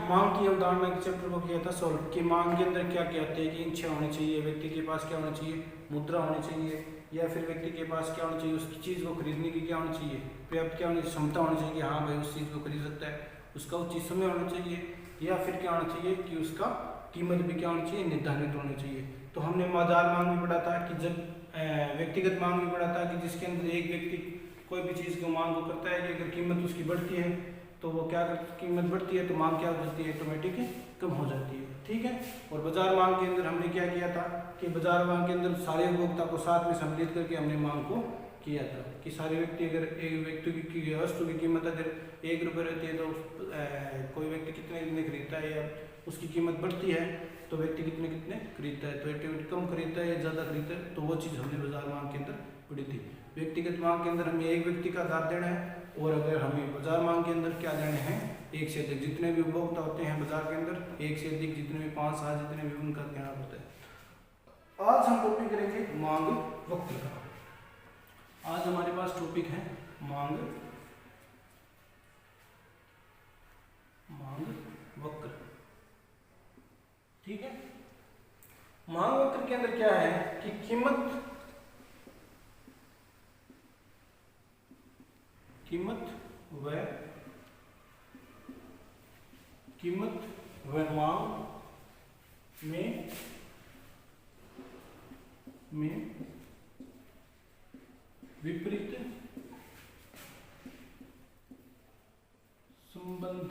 मांग की अवधारणा के चैप्टर को किया था सॉल्व कि मांग के अंदर क्या क्या होते हैं कि इच्छा होनी चाहिए, व्यक्ति के पास क्या होना चाहिए, मुद्रा होनी चाहिए, या फिर व्यक्ति के पास क्या होना चाहिए, उसकी चीज़ को खरीदने की क्या होनी चाहिए, पर्याप्त क्या होनी क्षमता होनी चाहिए कि हाँ भाई उस चीज़ को खरीद सकता है, उसका उचित समय होना चाहिए, या फिर क्या होना चाहिए कि उसका कीमत भी क्या होनी चाहिए, निर्धारित होनी चाहिए। तो हमने बाजार मांग भी पढ़ा था कि जब व्यक्तिगत मांग भी पढ़ा था कि जिसके अंदर एक व्यक्ति कोई भी चीज़ को मांग को करता है कि अगर कीमत उसकी बढ़ती है तो वो क्या कीमत बढ़ती है तो मांग क्या हो जाती है, ऑटोमेटिक कम हो जाती है। ठीक है। और बाजार मांग के अंदर हमने क्या किया था कि बाजार मांग के अंदर सारे उपभोक्ता को साथ में सम्मिलित करके हमने मांग को किया था कि सारे व्यक्ति अगर एक व्यक्ति की वस्तु की कीमत अगर 1 रुपये रहती है तो कोई व्यक्ति कितने खरीदता है, या उसकी कीमत बढ़ती है तो व्यक्ति कितने खरीदता है, तो ऑटोमेटिक कम खरीदता है या ज़्यादा खरीदता है, तो वो चीज़ हमने बाजार मांग के अंदर पढ़ी थी। व्यक्तिगत मांग के अंदर हमें एक व्यक्ति का आधार देना है, और अगर हमें बाजार मांग के अंदर क्या देने हैं, एक से अधिक जितने भी उपभोक्ता होते हैं बाजार के अंदर, एक से अधिक जितने भी 5 7 जितने भी उनका कहना होता है। आज हम टॉपिक करेंगे मांग वक्र का। आज हमारे पास टॉपिक है मांग वक्र। ठीक है। मांग वक्र के अंदर क्या है कि कीमत व मांग में विपरीत संबंध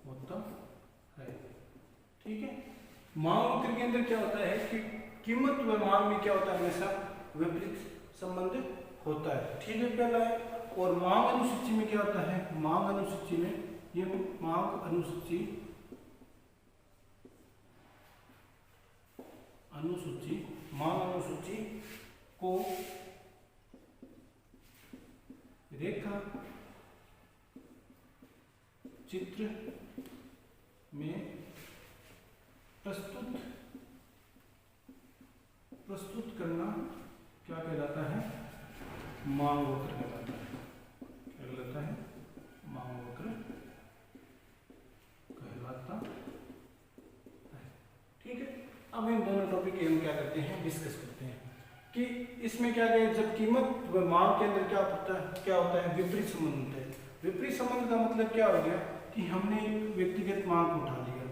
होता है। ठीक है। मांग वक्र के अंदर क्या होता है कि कीमत व मांग में क्या होता है, हमेशा विपरीत संबंध होता है। ठीक है, पहला है। और मांग अनुसूची में क्या होता है, मांग अनुसूची में ये मांग अनुसूची को रेखा चित्र में प्रस्तुत करना क्या कहलाता है, मांग वक्र कहलाता है। क्या कहलाता है, मांग वक्र कहलाता है। ठीक है। अब इन दोनों टॉपिक के हम क्या करते हैं, डिस्कस करते हैं कि इसमें क्या है, जब कीमत व मांग के अंदर क्या होता है, विपरीत संबंध होता है। विपरीत संबंध का मतलब क्या हो गया कि हमने एक व्यक्तिगत मांग को उठा लिया,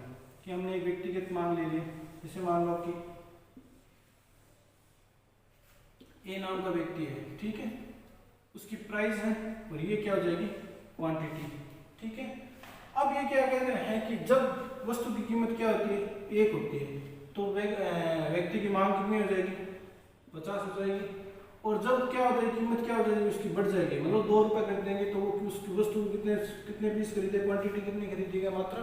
कि हमने एक व्यक्तिगत मांग ले ली। जैसे मान लो कि ए नाम का व्यक्ति है, ठीक है, उसकी प्राइस है और ये क्या हो जाएगी, क्वांटिटी। ठीक है। अब ये क्या कहते हैं कि जब वस्तु की कीमत क्या होती है, 1 होती है, तो व्यक्ति की मांग कितनी हो जाएगी, 50 हो जाएगी। और जब क्या हो जाएगी, कीमत क्या हो जाएगी, उसकी बढ़ जाएगी, मतलब 2 रुपये कर देंगे तो वो उसकी वस्तु कितने पीस खरीदे, क्वांटिटी कितनी खरीदेगा, मात्रा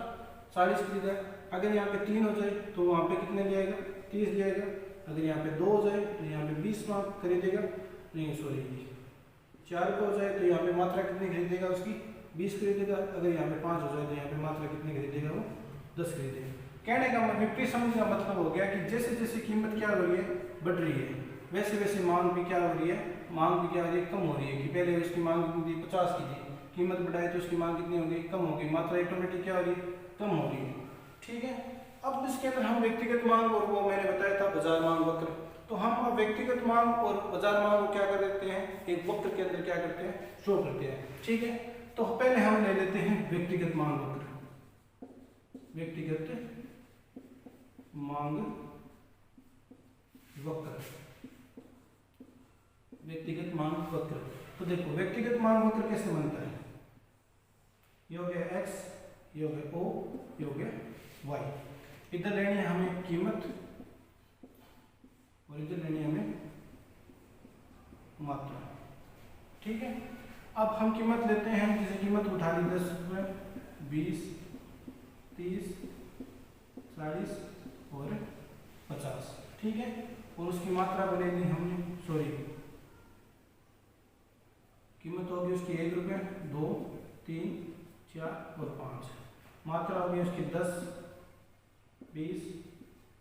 40 खरीदा। अगर यहाँ पे 3 हो जाए तो वहाँ पे कितने जाएगा, 30 जाएगा। अगर यहाँ पे 2 हो जाए तो यहाँ पे 20 खरीदेगा, नहीं सॉरी 4 रुपये हो जाए तो यहाँ पे मात्रा कितनी खरीदेगा, उसकी 20 खरीदेगा। अगर यहाँ पे 5 हो जाए तो यहाँ पे मात्रा कितनी खरीदेगा, वो 10 खरीदेगा। कहने का विपरीत संबंध का मतलब हो गया कि जैसे जैसे कीमत क्या हो रही है, बढ़ रही है, वैसे वैसे मांग भी क्या हो रही है, मांग भी क्या हो रही है, कम हो रही है। कि पहले उसकी मांग कितनी थी, 50 की थी, कीमत बढ़ाए तो उसकी मांग कितनी होगी, कम होगी, मात्रा ऑटोमेटिक क्या हो रही है, कम हो रही है। ठीक है। अब इसके अंदर हम व्यक्तिगत मांग और वो मैंने बताया था बाजार मांग वक्र, तो हम अब व्यक्तिगत मांग और बाजार मांग को क्या कर देते हैं, एक वक्र के अंदर क्या करते हैं, शो करते हैं। ठीक है। तो पहले हम ले लेते हैं व्यक्तिगत मांग वक्र। व्यक्तिगत मांग वक्र, व्यक्तिगत मांग वक्र। तो देखो व्यक्तिगत मांग वक्र कैसे बनता है, ये हो गया x, ये हो गया o, ये हो गया y। इधर लेनी है हमें कीमत और इधर लेनी है हमें मात्रा। ठीक है। अब हम कीमत लेते हैं, हम जैसे कीमत उठा ली 10 रुपये, 20, 30, 40 और 50। ठीक है। और उसकी मात्रा को ले ली हमने, सॉरी कीमत होगी उसकी 1 रुपये, 2, 3, 4 और 5। मात्रा होगी उसकी 10, 20,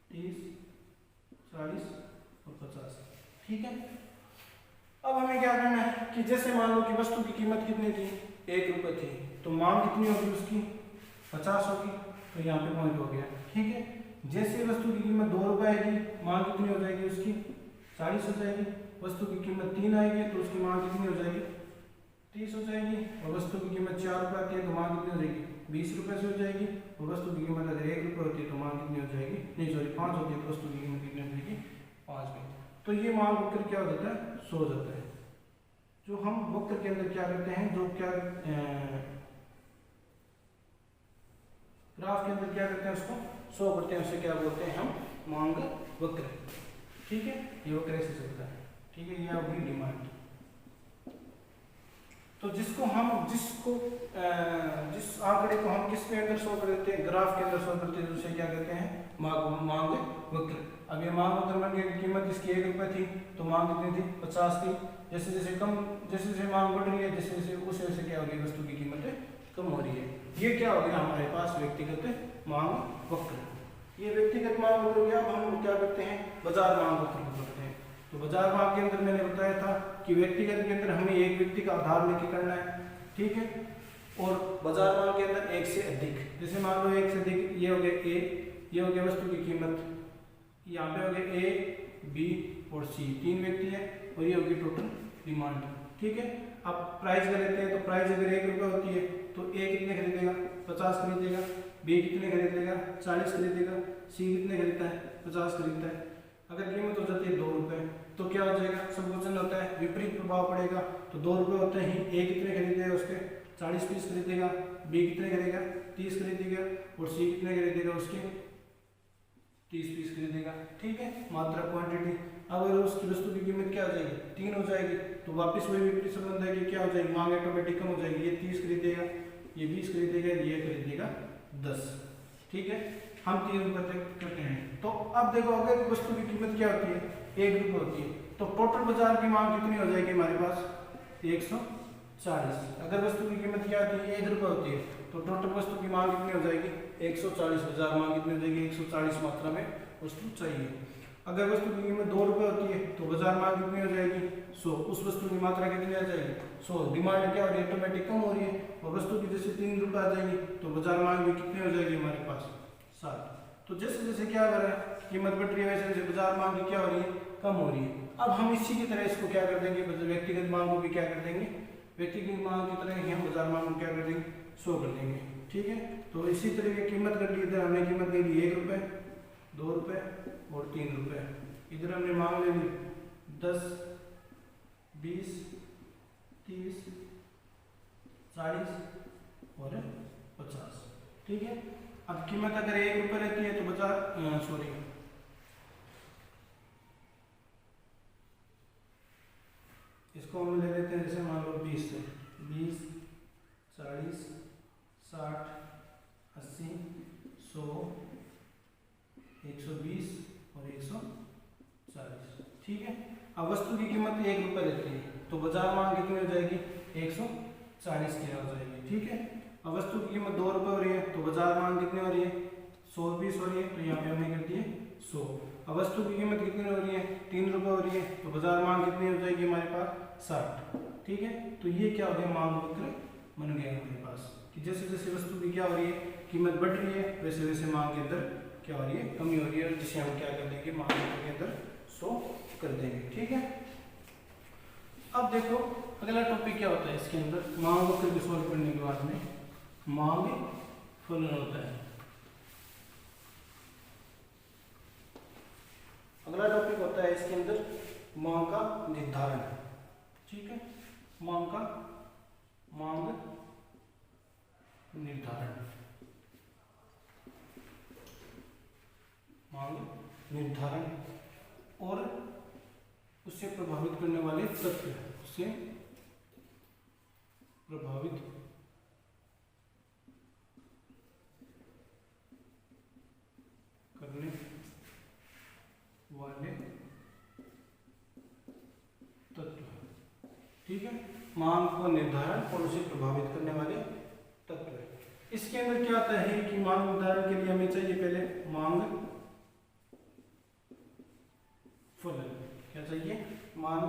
30, 40 और 50। ठीक है। अब हमें क्या करना है कि जैसे मान लो कि वस्तु की कीमत कितनी थी, 1 रुपये थी, तो मांग कितनी होगी उसकी, 50 होगी, तो यहाँ पे पॉइंट हो गया, ठीक है। जैसे वस्तु की कीमत 2 रुपये आएगी, मांग कितनी हो जाएगी उसकी, 40 हो जाएगी। वस्तु की कीमत 3 आएगी तो उसकी मांग कितनी हो जाएगी, 30 हो जाएगी। और वस्तु की कीमत 4 रुपये आती है तो मांग कितनी हो जाएगी, 20 रुपये से हो जाएगी। और वस्तु की कीमत अगर 1 रुपये होती है तो मांग कितनी हो जाएगी, नहीं सॉरी 5 होती है तो वस्तु की कीमत कितनी हो जाएगी, 5 में। तो ये मांग वक्र क्या हो जाता है, शो हो जाता है। जो हम वक्र के अंदर क्या करते हैं, जो क्या ग्राफ के अंदर क्या करते हैं, उसको शो करते हैं, उसे क्या बोलते हैं हम, मांग वक्र, ठीक है। ये वक्र ऐसे चलता है, ठीक है। ये आपकी डिमांड, तो जिस आंकड़े को हम किसके अंदर शो कर देते हैं, ग्राफ के अंदर शो करते हैं, उसे क्या कहते हैं, मांग वक्र। अब ये मांग वक्र बन गया, कीमत इसकी 1 रुपये थी तो मांग कितनी थी, 50 थी। जैसे जैसे मांग बढ़ रही है, जैसे जैसे उसे वैसे क्या हो रही है, वस्तु की कीमत कम हो रही है। ये क्या हो गया हमारे पास व्यक्तिगत मांग वक्र। ये व्यक्तिगत मांग वक्र हो गया। अब हम क्या करते हैं, बाजार मांग वक्र को करते हैं। तो बाजार मांग के अंदर मैंने बताया था कि व्यक्तिगत के अंदर हमें एक व्यक्ति का आधार लेके करना है, ठीक है। और बाजार मांग के अंदर एक से अधिक, जैसे मान लो एक से अधिक, ये हो गया ए, ये हो गया वस्तु की कीमत, यहाँ पे हो गया ए, बी और सी, 3 व्यक्ति है, और ये होगी टोटल डिमांड, ठीक है। अब प्राइस का लेते हैं, तो प्राइस अगर 1 रुपये होती है तो ए कितने खरीदेगा, 50 खरीदेगा। बी कितने खरीदेगा, 40 खरीदेगा। सी कितने खरीदता है, 50 खरीदता है। अगर कीमत हो जाती है 2 रुपये तो क्या हो जाएगा, संकोचन होता है, विपरीत प्रभाव पड़ेगा। तो 2 रुपये होते ही ए कितने खरीदेगा, उसके 40 पीस खरीदेगा। बी कितने खरीदेगा, 30 खरीदेगा। और सी कितने खरीदेगा, उसके 30 पीस खरीदेगा, ठीक है। मात्रा क्वांटिटी। अगर उसकी वस्तु की कीमत क्या हो जाएगी, 3 हो जाएगी, तो वापस वही विपरीत संबंध है कि क्या हो जाएगी, मांग ऑटोमेटिक कम हो जाएगी। ये 30 खरीदेगा, ये 20 खरीदेगा, ये खरीदेगा 10, ठीक है। हम 3 रुपये तक करते हैं। तो अब देखो, अगर वस्तु की कीमत क्या होती है, 1 रुपये होती है, तो टोटल बाजार की मांग कितनी हो जाएगी हमारे पास, 140। अगर वस्तु की कीमत क्या होती है, 1 रुपये होती है, तो टोटल वस्तु की मांग कितनी हो जाएगी, 140। बाजार मांग कितनी हो जाएगी, 140 मात्रा में वस्तु चाहिए। अगर वस्तु की कीमत 2 रुपये होती है तो बाजार मांग कितनी हो जाएगी, 100। उस वस्तु की मात्रा कितनी आ जाएगी, 100। डिमांड क्या हो रही है, ऑटोमेटिक कम हो रही है। और वस्तु की जैसे 3 रुपये आ जाएगी तो बाजार मांग भी कितनी हो जाएगी हमारे पास, 7। तो जैसे जैसे क्या हो रहा है, कीमत बढ़ रही है, वैसे वैसे बाजार मांग की क्या हो रही है, कम हो रही है। अब हम इसी की तरह इसको क्या कर देंगे, व्यक्तिगत मांग को भी क्या कर देंगे, व्यक्तिगत मांग की तरह ही हम बाजार मांग को क्या कर देंगे, 100 कर देंगे, ठीक है। तो इसी तरह की कीमत कर ली, इधर हमने कीमत ले ली 1 रुपये, 2 रुपये और 3 रुपये। इधर हमने मांग ले ली 10, 20, 30, 40 और 50, ठीक है। अब कीमत अगर 1 रुपये रहती है तो बाजार इसको हम ले लेते हैं, जैसे मान लो 20 से 20, 40, 60, 80, 100, 120 और 140, ठीक है। अब वस्तु की कीमत 1 रुपये रहती है तो बाजार मांग कितनी हो जाएगी, 140 की हो जाएगी, ठीक है। अब वस्तु की कीमत 2 रुपये हो रही है तो बाजार मांग कितनी हो रही है, 100 पीस हो रही है, तो यहाँ पे हमने कर दिए 100। अब वस्तु की कीमत कितनी हो रही है, 3 रुपये हो रही है, तो बाजार मांग कितनी हो जाएगी हमारे पास, 60, ठीक है। तो ये क्या हो गया, मांग वक्र बन गया हमारे पास कि जैसे जैसे वस्तु की क्या हो रही है, कीमत बढ़ रही है, वैसे वैसे मांग के अंदर क्या हो रही है, कमी हो रही है, जिसे हम क्या कर देंगे, मांग वक्र के अंदर शो कर देंगे, ठीक है। अब देखो अगला टॉपिक क्या होता है इसके अंदर, मांग वक्र को सॉल्व करने के बाद में मांग फलन होता है। अगला टॉपिक होता है इसके अंदर मांग का निर्धारण, ठीक है। मांग निर्धारण और उससे प्रभावित करने वाले तत्व, उससे प्रभावित करने वाले तत्व, ठीक है। मांग को निर्धारण और उसे प्रभावित करने वाले तत्व। इसके अंदर क्या आता है कि मांग निर्धारण के लिए हमें चाहिए पहले मांग फलन। क्या चाहिए, मांग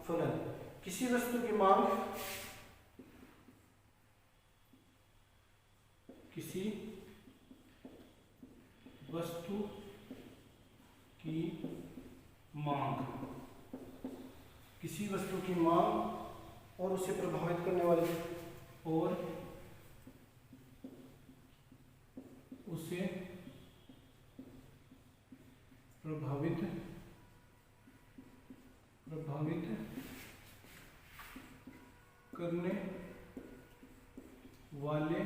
फलन। किसी वस्तु की मांग, किसी वस्तु की मांग, किसी वस्तु की मांग और उसे प्रभावित करने वाले, और उसे प्रभावित करने वाले,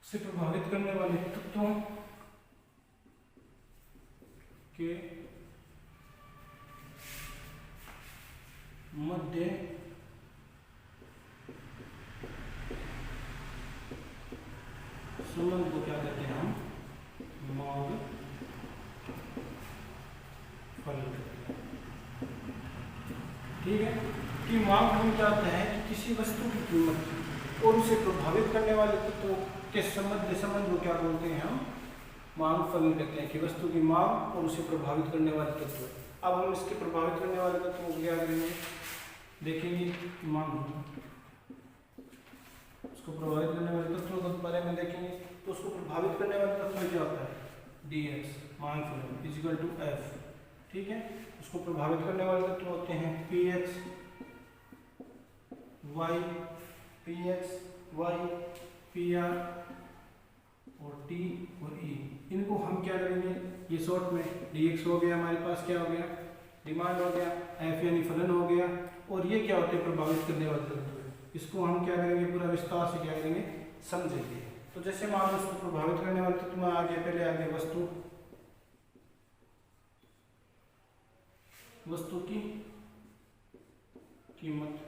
उसे प्रभावित करने वाले तत्वों के मध्य संबंध को क्या कहते हैं हम? मांग फल कहते हैं। ठीक है, कि मांग हम क्या होता है कि किसी वस्तु की कीमत और उसे प्रभावित करने वाले तत्वों के संबंध को क्या बोलते हैं हम? मांग फलन कहते हैं, कि वस्तु की मांग और उसे प्रभावित करने वाले तत्व। अब हम इसके प्रभावित करने वाले तत्वों को क्या करेंगे, देखेंगे। मांग, उसको प्रभावित करने वाले तत्वों के बारे में देखेंगे। तो उसको प्रभावित करने वाले तत्व क्या होता है? dx मांग फलन इक्वल टू f। ठीक है, उसको प्रभावित करने वाले तत्व होते हैं px y, pr और t और e। इनको हम क्या करेंगे, ये शॉर्ट में dx हो गया, हमारे पास क्या हो गया? डिमांड हो गया, f यानी फलन हो गया, और ये क्या होते हैं? प्रभावित करने वाले तत्व। इसको हम क्या करेंगे, पूरा विस्तार से क्या करेंगे, समझेंगे। तो जैसे मान लो उसको प्रभावित करने वाले तत्व में आगे, पहले आगे वस्तु की कीमत।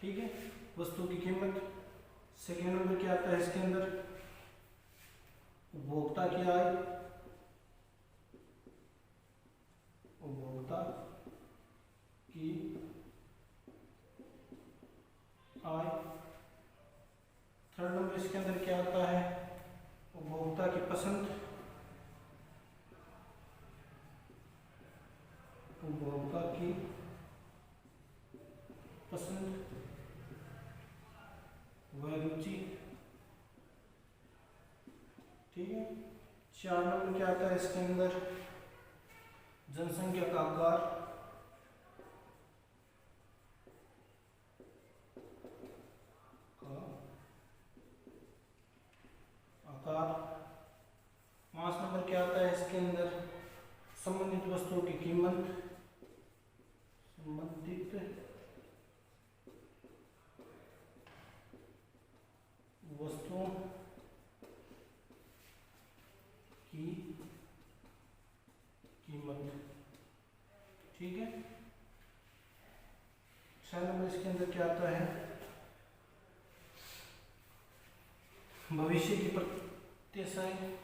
ठीक है, वस्तु की कीमत। सेकेंड नंबर क्या आता है इसके अंदर? उपभोक्ता की आय, उपभोक्ता की आय। थर्ड नंबर इसके अंदर क्या आता है? उपभोक्ता की पसंद, उपभोक्ता की पसंद व रुचि। ठीक है, 4 नंबर क्या आता है इसके अंदर? जनसंख्या का आकार, आकार। 5 नंबर क्या आता है इसके अंदर? संबंधित वस्तुओं की कीमत, संबंधित वस्तुओं की कीमत। ठीक है, 6 नंबर इसके अंदर क्या आता है? भविष्य की प्रत्याशाएं।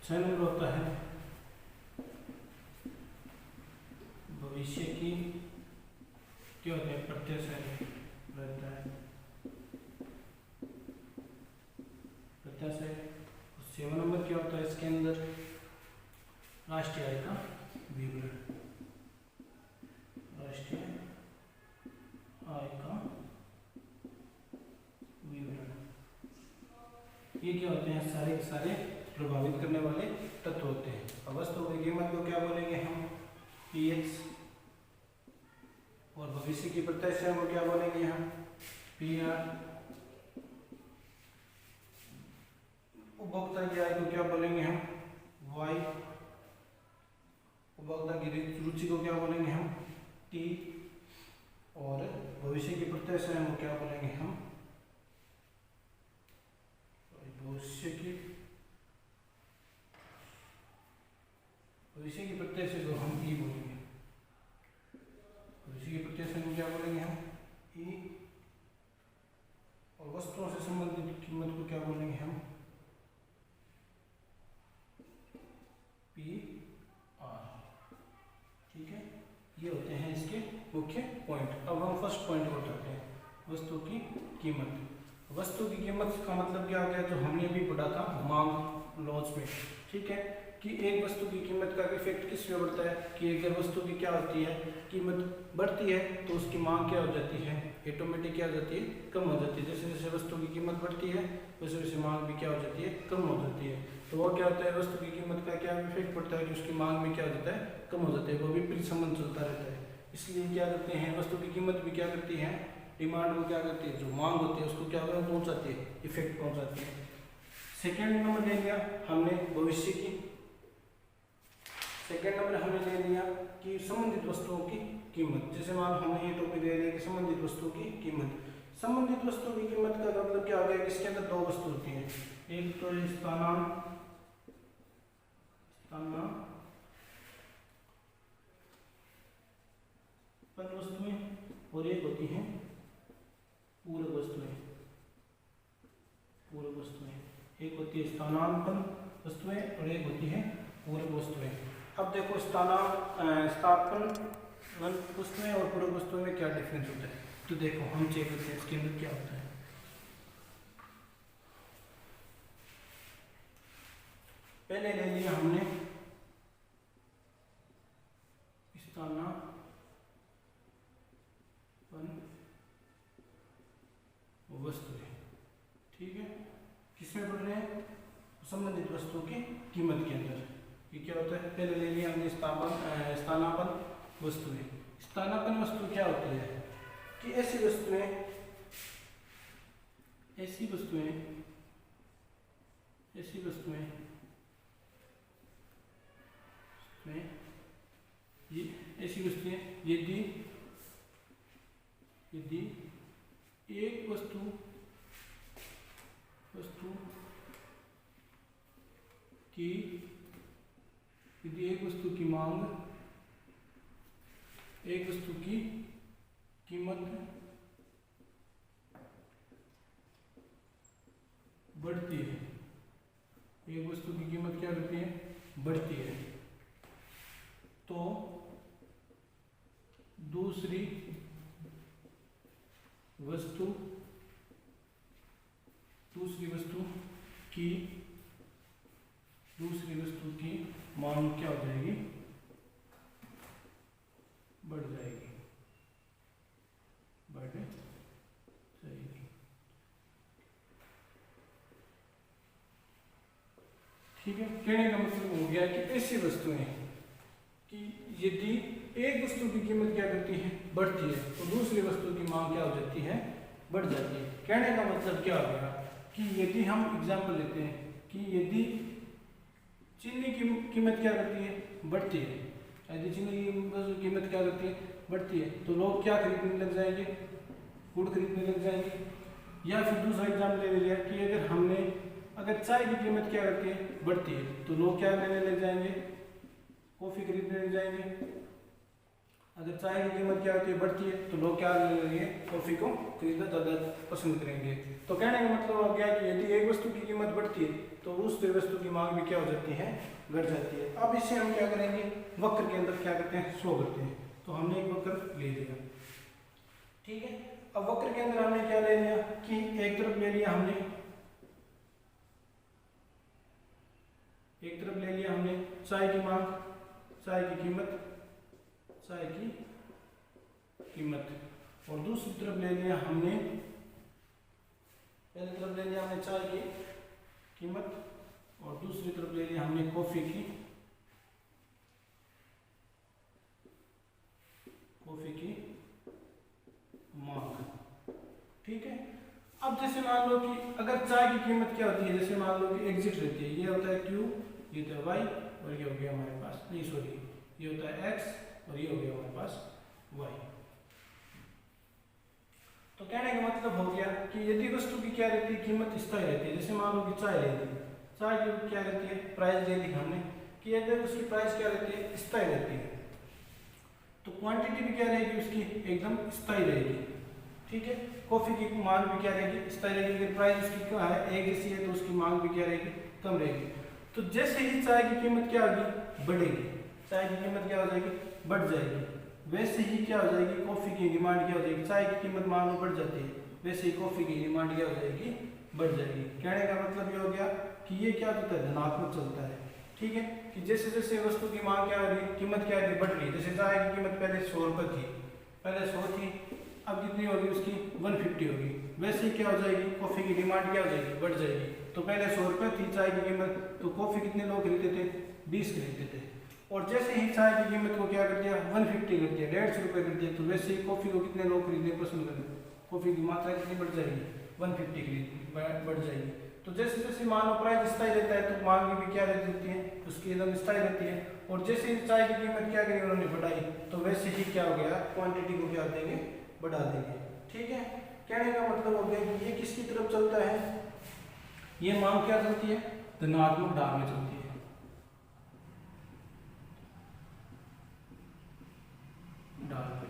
6 नंबर होता है भविष्य की क्या होता है? प्रत्याशाएं रहता है, प्रत्याशाएं। 7 नंबर क्या होता है इसके अंदर? राष्ट्रीय आय का विवरण, राष्ट्रीय आय का विवरण। ये क्या होते हैं? सारे के सारे प्रभावित करने वाले तत्व होते हैं। अब वस्तु की कीमत को क्या बोलेंगे हम? px, और भविष्य की प्रत्याशा को क्या बोलेंगे हम? pr। उपभोक्ता की आय को क्या बोलेंगे हम? y। उपभोक्ता की रुचि को क्या बोलेंगे हम? t। और भविष्य की प्रत्याशा को क्या बोलेंगे हम? भविष्य की प्रत्याशा को हम ई बोलेंगे। भविष्य की प्रत्याशा को क्या बोलेंगे हम? ई। और वस्तुओं से संबंधित कीमत को क्या बोलेंगे हम? P R. ठीक है, ये होते हैं इसके मुख्य पॉइंट। अब हम फर्स्ट पॉइंट को उठाते हैं, वस्तु की कीमत। वस्तु की कीमत का मतलब क्या हो गया? जो हमने भी पढ़ा था मांग लॉज में। ठीक है, कि एक वस्तु की कीमत का इफेक्ट किस में पड़ता है कि अगर वस्तु की क्या होती है कीमत बढ़ती है तो उसकी मांग क्या हो जाती है, ऑटोमेटिक क्या हो जाती है, कम हो जाती है। जैसे जैसे वस्तु की कीमत बढ़ती है वैसे वैसे मांग भी क्या हो जाती है, कम हो जाती है। तो वो क्या होता है, वस्तु की कीमत का क्या इफेक्ट पड़ता है कि उसकी मांग में क्या हो जाता है, कम हो जाता है। वो विपरीत संबंध चलता रहता है। इसलिए क्या करते हैं, वस्तु की कीमत भी क्या करती है, डिमांड को क्या करती है, जो मांग होती है उसको क्या पहुंचाती है, इफेक्ट पहुंचाती है। सेकेंड नंबर ले लिया हमने भविष्य की। सेकेंड नंबर हमने ले लिया कि संबंधित वस्तुओं की कीमत। जैसे मान हमने ये टॉपिक ले लिया कि संबंधित वस्तुओं की कीमत। संबंधित वस्तु की कीमत का मतलब क्या हो गया, इसके अंदर दो वस्तु होती है, एक तो स्थानापन्न वस्तुएं और एक होती हैं पूरक वस्तुएं। पूरक वस्तुएं, एक होती है स्थानापन्न वस्तुएं और एक होती है पूरक वस्तुएं। अब देखो स्थानापन्न वस्तुएं और पूरक वस्तुएं में क्या डिफरेंस होता है, तो देखो हम चेक करते हैं इसके अंदर क्या होता है। पहले ले लिया हमने स्थानापन्न वस्तुएं, ठीक है, किसमें पढ़ रहे हैं, संबंधित वस्तुओं की कीमत के अंदर। ये क्या होता है, पहले ले लिया हमने स्थानापन्न वस्तुएं। स्थानापन्न वस्तु क्या होती है कि ऐसी वस्तुएं ये ऐसी वस्तुएं यदि एक वस्तु की मांग, एक वस्तु की कीमत बढ़ती है, एक वस्तु की कीमत क्या रहती है, बढ़ती है, तो दूसरी वस्तु की मांग क्या हो जाएगी, बढ़ जाएगी। ठीक है, कहने का मतलब हो गया कि ऐसी वस्तुएं कि यदि एक वस्तु की कीमत क्या करती है, बढ़ती है, तो दूसरी वस्तु की मांग क्या हो जाती है, बढ़ जाती है। कहने का मतलब क्या हो गया कि यदि हम एग्जाम्पल लेते हैं कि यदि चीनी की कीमत क्या करती है, बढ़ती है, यदि चीनी की कीमत क्या करती है, बढ़ती है, तो लोग क्या खरीदने लग जाएंगे, गुड़ खरीदने लग जाएंगे। या फिर दूसरा एग्जाम्पल ले लिया कि अगर चाय की कीमत क्या करती है, बढ़ती है, तो लोग क्या लेने लग जाएंगे, कॉफी खरीदने लग जाएंगे। अगर चाय की कीमत क्या होती है, बढ़ती है, तो लोग क्या लेने लगेंगे, कॉफी को खरीदना ज़्यादा पसंद करेंगे। तो कहने का मतलब हो गया कि यदि एक वस्तु की कीमत बढ़ती है तो उस वस्तु की मांग भी क्या हो जाती है, बढ़ जाती है। अब इसे हम क्या करेंगे, वक्र के अंदर क्या करते हैं, शो करते हैं। तो हमने एक वक्र ले लिया, ठीक है। अब वक्र के अंदर हमने क्या ले लिया कि एक तरफ ले लिया हमने चाय की मांग, चाय की कीमत, और दूसरी तरफ ले लिया हमने, पहली तरफ ले लिया हमने चाय की कीमत और दूसरी तरफ ले लिया हमने कॉफी की मांग, ठीक है। अब जैसे मान लो कि अगर चाय की कीमत क्या होती है, जैसे मान लो कि एग्जिट रहती है, ये होता है Q, ये होता है Y और ये हो गया हमारे पास, नहीं सॉरी, ये होता है X और ये हो गया हमारे पास Y। तो कहने का मतलब हो गया कि यदि वस्तु की क्या रहती है, कीमत स्थायी रहती है। जैसे मान लो कि चाय ले ली, चाय की क्या रहती है, प्राइस ले ली हमने कि अगर उसकी प्राइस क्या रहती है, स्थायी रहती है, तो क्वांटिटी भी क्या रहेगी उसकी, एकदम स्थायी रहेगी, ठीक है। कॉफी की मांग भी क्या रहेगी, स्थायी रहेगी। अगर प्राइस उसकी क्या है, एक जैसी है, तो उसकी मांग भी क्या रहेगी, कम रहेगी। तो जैसे ही चाय की कीमत क्या होगी, बढ़ेगी, चाय की कीमत क्या हो जाएगी, बढ़ जाएगी, वैसे ही क्या हो जाएगी, कॉफी की डिमांड क्या हो जाएगी, चाय की कीमत मान लो बढ़ जाती है, वैसे ही कॉफी की डिमांड क्या हो जाएगी, बढ़ जाएगी। कहने का मतलब ये हो गया कि ये क्या होता है, धनात्मक चलता है, ठीक है, कि जैसे जैसे वस्तु की मांग क्या हो रही है, कीमत क्या है बढ़ रही है। जैसे चाय की कीमत पहले 100 रुपये थी, पहले 100 थी, अब कितनी होगी उसकी 150 होगी। वैसे ही क्या हो जाएगी, कॉफ़ी की डिमांड क्या हो जाएगी, बढ़ जाएगी। तो पहले 100 रुपये थी चाय की कीमत, तो कॉफ़ी कितने लोग खरीदते थे, 20 खरीदते थे। और जैसे ही चाय की कीमत को क्या कर दिया, 150 कर दिया, 150 रुपये कर दिया, तो वैसे ही कॉफ़ी को कितने लोग खरीदने पसंद करेंगे, कॉफ़ी की मात्रा कितनी बढ़ जाएगी, 150 खरीद बढ़ जाएगी। तो जैसे जैसे मान लो प्राइस स्थायी रहता है तो मांग भी क्या रहती है, उसकी एकदम स्थायी रहती है। और जैसे ही चाय की कीमत क्या करी उन्होंने बढ़ाई, तो वैसे ही क्या हो गया, क्वांटिटी को क्या देंगे, बढ़ा देंगे। ठीक है, कहने का मतलब हो गया कि ये किसकी तरफ चलता है, ये मांग क्या चलती है, धनात्मक ढाल में चलती है। ढाल में,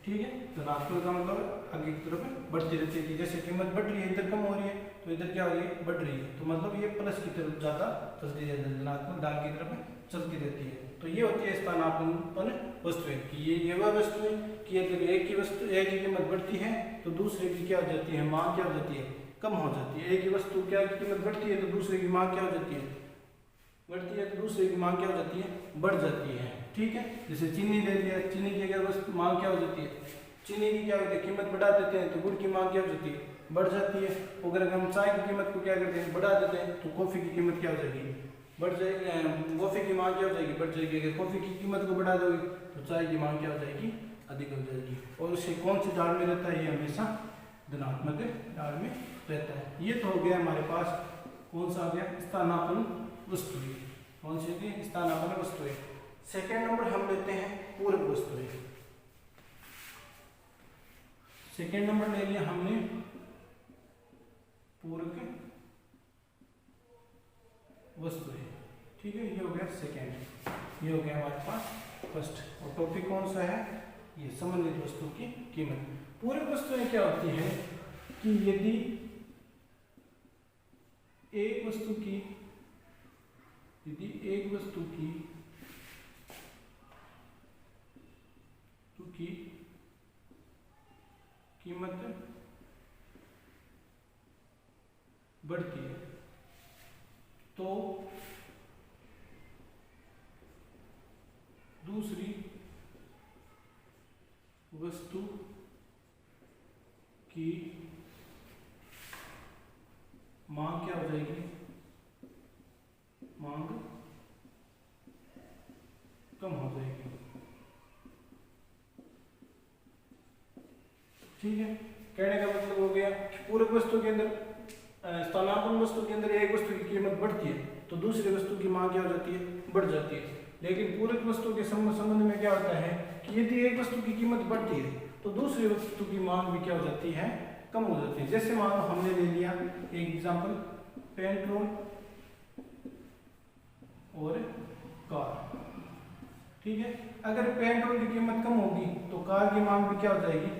ठीक है, धनात्मक का मतलब आगे की तरफ बढ़ती रहती है। जैसे कीमत बढ़ रही है, इधर कम हो रही है, तो इधर क्या हो रही है, बढ़ रही है। तो मतलब ये प्लस की तरफ ज्यादा चलती है, धनात्मक ढाल की तरफ चलती रहती है। तो ये होती है स्थानापन्न वस्तुएं, कि ये वह वस्तु है कि अगर एक की वस्तु, एक की कीमत बढ़ती है तो दूसरे की क्या हो जाती है, मांग क्या हो जाती है, कम हो जाती है। एक ही वस्तु क्या की कीमत बढ़ती है तो दूसरे की मांग क्या हो जाती है, बढ़ती है, तो दूसरे की मांग क्या हो जाती है, बढ़ जाती है। ठीक है, जैसे चीनी ले लिया, चीनी की अगर वस्तु मांग क्या हो जाती है, चीनी की क्या होती है, कीमत बढ़ा देते हैं तो गुड़ की मांग क्या हो जाती है, बढ़ जाती है। अगर हम चाय की कीमत को क्या करते हैं, बढ़ा देते हैं, तो कॉफी की कीमत क्या हो जाएगी, बढ़ जाएगी, कॉफी की मांग क्या हो जाएगी, बढ़ जाएगी। अगर कॉफी की कीमत को बढ़ा दोगे तो चाय की मांग क्या हो जाएगी, अधिक हो जाएगी। और उससे कौन सी ढाल में रहता है, ये हमेशा धनात्मक ढाल में रहता है। ये तो हो गया हमारे पास, कौन सा आ गया, स्थानापन्न वस्तुएं। कौन सी थी, स्थानापन्न वस्तुएं। सेकेंड नंबर हम लेते हैं पूरक वस्तुएं। सेकेंड नंबर ले लिया हमने पूरक वस्तुएं। ठीक है, ये हो गया सेकेंड, ये हो गया हमारे पास फर्स्ट। और टॉपिक कौन सा है, ये संबंधित वस्तु की कीमत। पूरक वस्तुएं क्या होती है कि यदि एक वस्तु की कीमत बढ़ती है तो दूसरी वस्तु की मांग क्या हो जाएगी, मांग कम हो जाएगी। ठीक है, कहने का मतलब हो गया पूरक वस्तु के अंदर, स्थानापन्न वस्तु के अंदर एक वस्तु की कीमत बढ़ती है तो दूसरी वस्तु की मांग क्या हो जाती है, बढ़ जाती है। लेकिन पूरक वस्तु के संबंध में क्या होता है कि यदि एक वस्तु की कीमत बढ़ती है तो दूसरी वस्तु की मांग भी क्या हो जाती है, कम हो जाती है। जैसे मान लो हमने ले लिया एक एग्जांपल, पेट्रोल और कार। ठीक है, अगर पेट्रोल की कीमत कम होगी तो कार की मांग भी क्या हो जाएगी,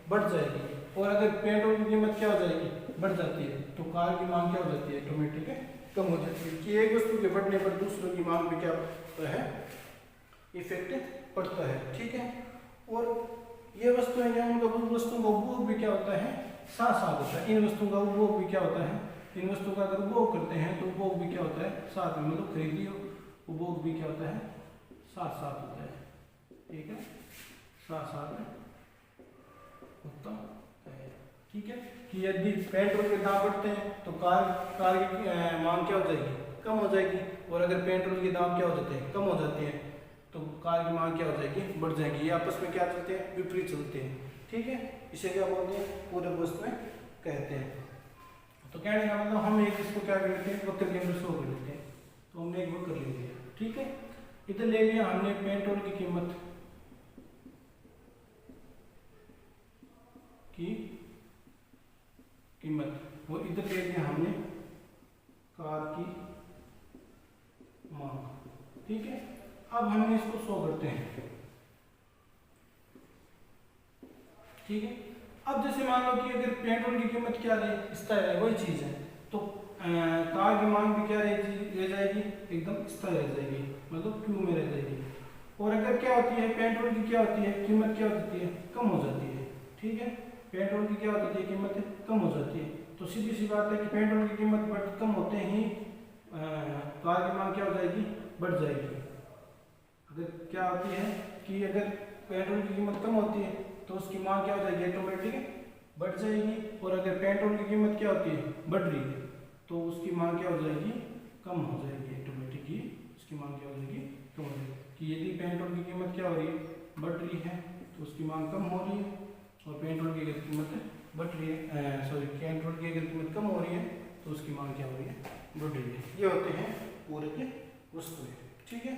बढ़ जाएगी। और अगर पेट्रोल की कीमत क्या हो जाएगी, बढ़ जाती है, तो कार की मांग क्या हो जाती है, ऑटोमेटिक कम हो जाती है। कि एक वस्तु के बढ़ने पर दूसरों की मांग में क्या होता है, इफेक्ट पड़ता है। ठीक है, और ये वस्तुएं हैं, उनका वस्तुओं का उपभोग भी क्या होता है, साथ साथ होता है। इन वस्तुओं का उपभोग भी क्या होता है, इन वस्तुओं का अगर उपभोग करते हैं तो उपभोग भी क्या होता है, साथ में, मतलब खरीदी उपभोग भी क्या होता है, साथ साथ होता है। ठीक है, साथ साथ होता है। ठीक है, कि यदि पेट्रोल के दाम बढ़ते हैं तो कार की मांग क्या हो जाएगी, कम हो जाएगी। और अगर पेट्रोल के दाम क्या हो जाते हैं, कम हो जाते हैं, तो कार की मांग क्या हो जाएगी, बढ़ जाएगी। ये आपस में क्या चलते हैं, विपरीत चलते हैं। ठीक है, इसे क्या बोलते हैं, पूरक वस्तुएं कहते हैं। तो कहने का मतलब हम एक इसको क्या कर लेते हैं, वक्र के अंदर शो कर लेते हैं। तो हमने एक वक्र ले लिया। ठीक है, इधर ले लिया हमने पेट्रोल की कीमत वो इधर ले लिया हमने कार की मांग। ठीक है, अब हमने इसको शो करते हैं। ठीक है, अब जैसे मान लो कि अगर पेट्रोल की कीमत क्या रही, स्थायी है, वही चीज है, तो कार की मांग भी क्या रह जाएगी, एकदम स्थायी रह जाएगी, मतलब क्यू में रह जाएगी। और अगर क्या होती है, पेट्रोल की क्या होती है, कीमत क्या होती है, कम हो जाती है। ठीक है, पेट्रोल की क्या होती है, कीमत कम हो जाती है। तो सीधी सी बात है कि पेट्रोल की कीमत कम होते ही तो आर की मांग क्या हो जाएगी, बढ़ जाएगी। अगर क्या होती है कि अगर पेट्रोल की कीमत कम होती है तो उसकी मांग क्या हो जाएगी, ऑटोमेटिक बढ़ जाएगी। और अगर पेट्रोल की कीमत क्या होती है, बढ़ रही है, तो उसकी मांग क्या हो जाएगी, कम हो जाएगी। ऑटोमेटिक ही उसकी मांग क्या हो जाएगी, कम हो जाएगी। कि यदि पेट्रोल की कीमत क्या हो रही है, बढ़ रही है, तो उसकी मांग कम हो रही है। और पेट्रोल की अगर कीमत बढ़ रही है, सॉरी पेट्रोल की अगर कीमत कम हो रही है तो उसकी मांग क्या हो रही है, बढ़ रही है। ये होते हैं पूरक वस्तुएं। ठीक है।